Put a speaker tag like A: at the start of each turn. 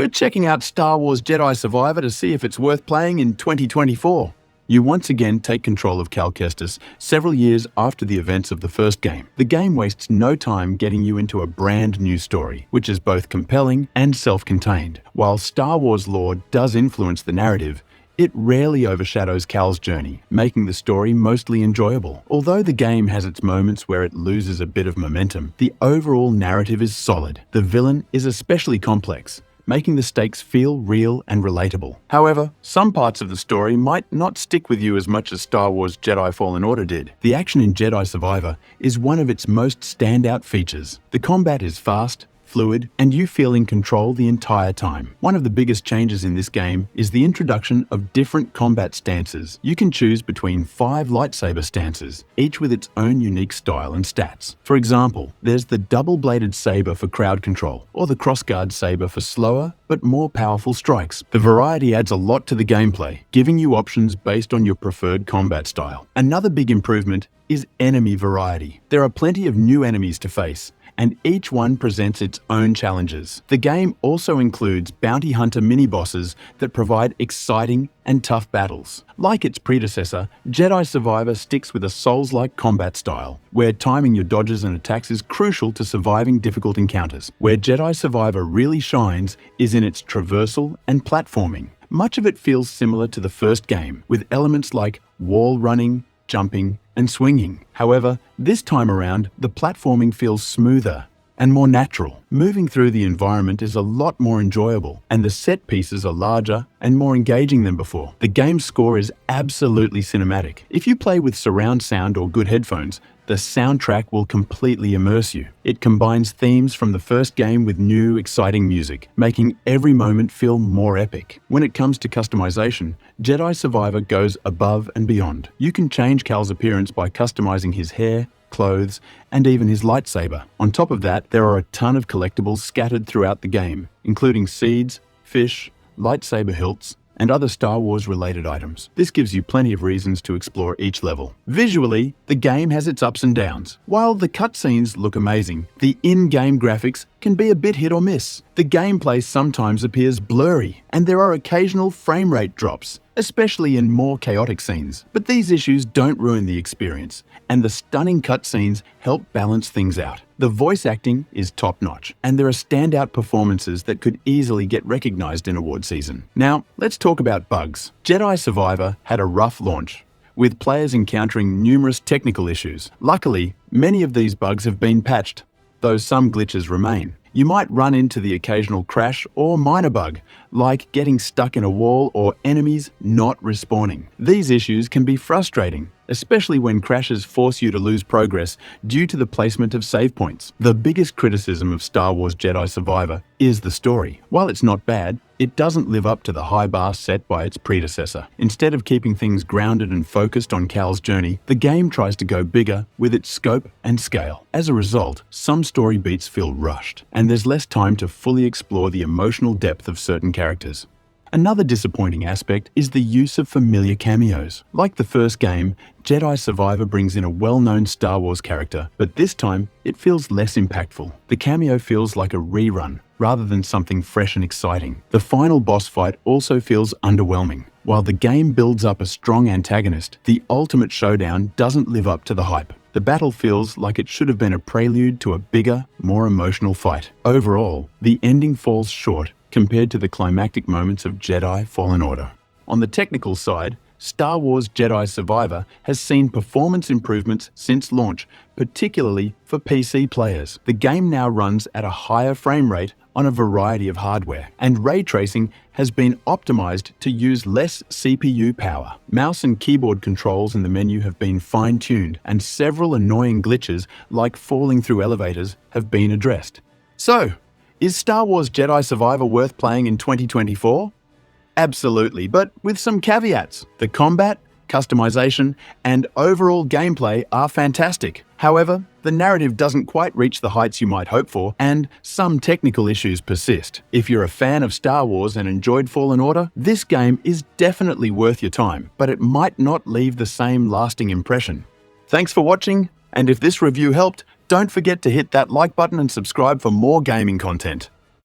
A: We're checking out Star Wars Jedi Survivor to see if it's worth playing in 2024. You once again take control of Cal Kestis several years after the events of the first game. The game wastes no time getting you into a brand new story, which is both compelling and self-contained. While Star Wars lore does influence the narrative, it rarely overshadows Cal's journey, making the story mostly enjoyable. Although the game has its moments where it loses a bit of momentum, the overall narrative is solid. The villain is especially complex, making the stakes feel real and relatable. However, some parts of the story might not stick with you as much as Star Wars Jedi Fallen Order did. The action in Jedi Survivor is one of its most standout features. The combat is fast, fluid, and you feel in control the entire time. One of the biggest changes in this game is the introduction of different combat stances. You can choose between 5 lightsaber stances, each with its own unique style and stats. For example, there's the double-bladed saber for crowd control, or the crossguard saber for slower but more powerful strikes. The variety adds a lot to the gameplay, giving you options based on your preferred combat style. Another big improvement is enemy variety. There are plenty of new enemies to face, and each one presents its own challenges. The game also includes bounty hunter mini-bosses that provide exciting and tough battles. Like its predecessor, Jedi Survivor sticks with a Souls-like combat style, where timing your dodges and attacks is crucial to surviving difficult encounters. Where Jedi Survivor really shines is in its traversal and platforming. Much of it feels similar to the first game, with elements like wall running, jumping, and swinging. However, this time around, the platforming feels smoother and more natural. Moving through the environment is a lot more enjoyable, and the set pieces are larger and more engaging than before. The game's score is absolutely cinematic. If you play with surround sound or good headphones, the soundtrack will completely immerse you. It combines themes from the first game with new, exciting music, making every moment feel more epic. When it comes to customization, Jedi Survivor goes above and beyond. You can change Cal's appearance by customizing his hair, clothes, and even his lightsaber. On top of that, there are a ton of collectibles scattered throughout the game, including seeds, fish, lightsaber hilts, and other Star Wars-related items. This gives you plenty of reasons to explore each level. Visually, the game has its ups and downs. While the cutscenes look amazing, the in-game graphics can be a bit hit or miss. The gameplay sometimes appears blurry, and there are occasional frame rate drops, especially in more chaotic scenes. But these issues don't ruin the experience, and the stunning cutscenes help balance things out. The voice acting is top-notch, and there are standout performances that could easily get recognized in award season. Now, let's talk about bugs. Jedi Survivor had a rough launch, with players encountering numerous technical issues. Luckily, many of these bugs have been patched, though some glitches remain. You might run into the occasional crash or minor bug, like getting stuck in a wall or enemies not respawning. These issues can be frustrating, especially when crashes force you to lose progress due to the placement of save points. The biggest criticism of Star Wars Jedi Survivor is the story. While it's not bad, it doesn't live up to the high bar set by its predecessor. Instead of keeping things grounded and focused on Cal's journey, the game tries to go bigger with its scope and scale. As a result, some story beats feel rushed, and there's less time to fully explore the emotional depth of certain characters. Another disappointing aspect is the use of familiar cameos. Like the first game, Jedi Survivor brings in a well-known Star Wars character, but this time it feels less impactful. The cameo feels like a rerun, rather than something fresh and exciting. The final boss fight also feels underwhelming. While the game builds up a strong antagonist, the ultimate showdown doesn't live up to the hype. The battle feels like it should have been a prelude to a bigger, more emotional fight. Overall, the ending falls short compared to the climactic moments of Jedi Fallen Order. On the technical side, Star Wars Jedi Survivor has seen performance improvements since launch, particularly for PC players. The game now runs at a higher frame rate on a variety of hardware, and ray tracing has been optimized to use less CPU power. Mouse and keyboard controls in the menu have been fine-tuned, and several annoying glitches, like falling through elevators, have been addressed. So, is Star Wars Jedi Survivor worth playing in 2024? Absolutely, but with some caveats. The combat, customization, and overall gameplay are fantastic. However, the narrative doesn't quite reach the heights you might hope for, and some technical issues persist. If you're a fan of Star Wars and enjoyed Fallen Order, this game is definitely worth your time, but it might not leave the same lasting impression. Thanks for watching, and if this review helped, don't forget to hit that like button and subscribe for more gaming content.